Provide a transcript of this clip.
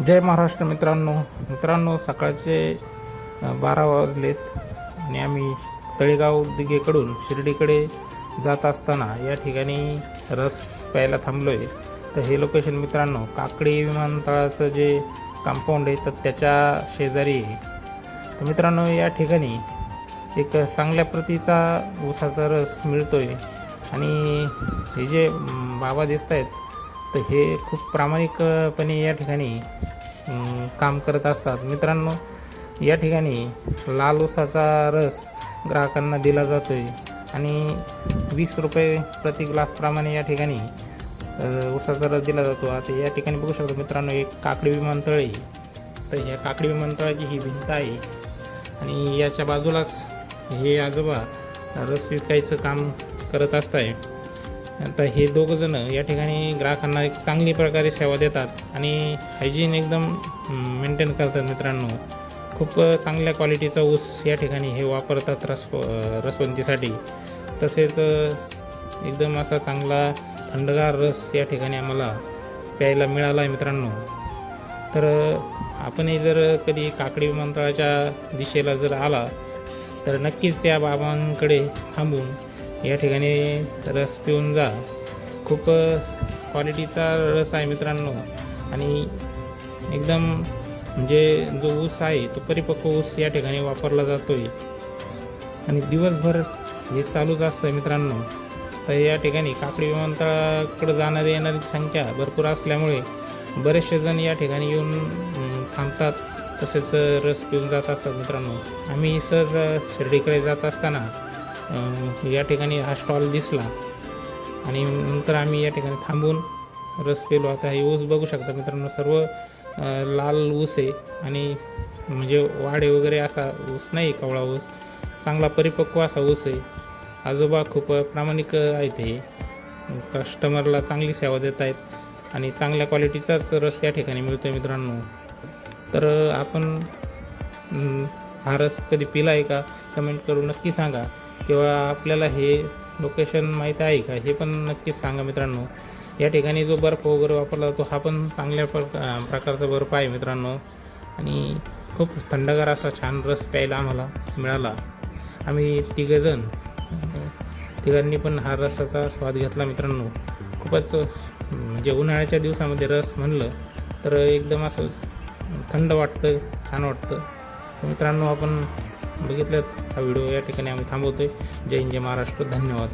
जय महाराष्ट्र मित्रांनो, सकाळचे 12 वाजलेत आणि आम्ही तळेगाव दिघेकडून शिर्डीकडे जात असताना या ठिकाणी रस प्यायला थांबलो आहे. तर हे लोकेशन मित्रांनो काकडी विमानतळाचं जे कंपाऊंड आहे तर त्याच्या शेजारी आहे. तर मित्रांनो या ठिकाणी एक चांगल्या प्रतीचा ऊसाचा रस मिळतो आहे आणि हे जे बाबा दिसत आहेत तर हे खूप प्रामाणिकपणे या ठिकाणी काम करत असतात. मित्रांनो या ठिकाणी लाल ऊसाचा रस ग्राहकांना दिला जातो आहे आणि 20 रुपये प्रति ग्लासप्रमाणे या ठिकाणी ऊसाचा रस दिला जातो. आता या ठिकाणी बघू शकतो मित्रांनो एक काकडी विमानतळ आहे. तर या काकडी विमानतळाची ही भिंत आहे आणि याच्या बाजूलाच हे आजोबा रस विकायचं काम करत असताय. आता हे दोघंजण या ठिकाणी ग्राहकांना एक चांगली प्रकारे सेवा देतात आणि हायजीन एकदम मेंटेन करतात. मित्रांनो खूप चांगल्या क्वालिटीचा ऊस या ठिकाणी हे वापरतात रसवंतीसाठी. तसेच एकदम असा चांगला थंडगार रस या ठिकाणी आम्हाला प्यायला मिळाला आहे. मित्रांनो तर आपणही जर कधी काकडी विमानतळाच्या दिशेला जर आला तर नक्कीच या बाबांकडे थांबून या ठिकाणी रस पिऊन जा. खूप क्वालिटीचा रस आहे मित्रांनो आणि एकदम म्हणजे जो ऊस आहे तो परिपक्व ऊस या ठिकाणी वापरला जातो आहे आणि दिवसभर हे चालूच असतं मित्रांनो. तर या ठिकाणी काकडी विमानतळाकडे जाणारी येणाऱ्यांची संख्या भरपूर असल्यामुळे बरेचसे जण या ठिकाणी येऊन थांबतात तसेच रस पिऊन जात असतात. मित्रांनो आम्ही सहज शिर्डीकडे जात असताना या ठिकाणी हा स्टॉल दिसला आणि नंतर आम्ही या ठिकाणी थांबून रस पिलो. आता हे ऊस बघू शकता मित्रांनो सर्व लाल ऊस आहे आणि म्हणजे वाडे वगैरे असा ऊस नाही, कवळा ऊस, चांगला परिपक्व असा ऊस आहे. आजोबा खूप प्रामाणिक आहेत, हे कस्टमरला चांगली सेवा देत आहेत आणि चांगल्या क्वालिटीचाच रस या ठिकाणी मिळतो आहे. मित्रांनो तर आपण हा रस कधी पिला आहे का कमेंट करून नक्की सांगा किंवा आपल्याला हे लोकेशन माहीत आहे का हे पण नक्कीच सांगा. मित्रांनो या ठिकाणी जो बर्फ वगैरे वापरला जातो हा पण चांगल्या प्रकारचा बर्फ आहे मित्रांनो आणि खूप थंडगार असा छान रस प्यायला आम्हाला मिळाला. आम्ही तिघांनी पण हा रसाचा स्वाद घेतला. मित्रांनो खूपच म्हणजे उन्हाळ्याच्या दिवसामध्ये रस म्हणलं तर एकदम असं थंड वाटतं, छान वाटतं. तर मित्रांनो आपण बघितलं हा व्हिडिओ या ठिकाणी आम्ही थांबवतोय. जय हिंद, जय महाराष्ट्र, धन्यवाद.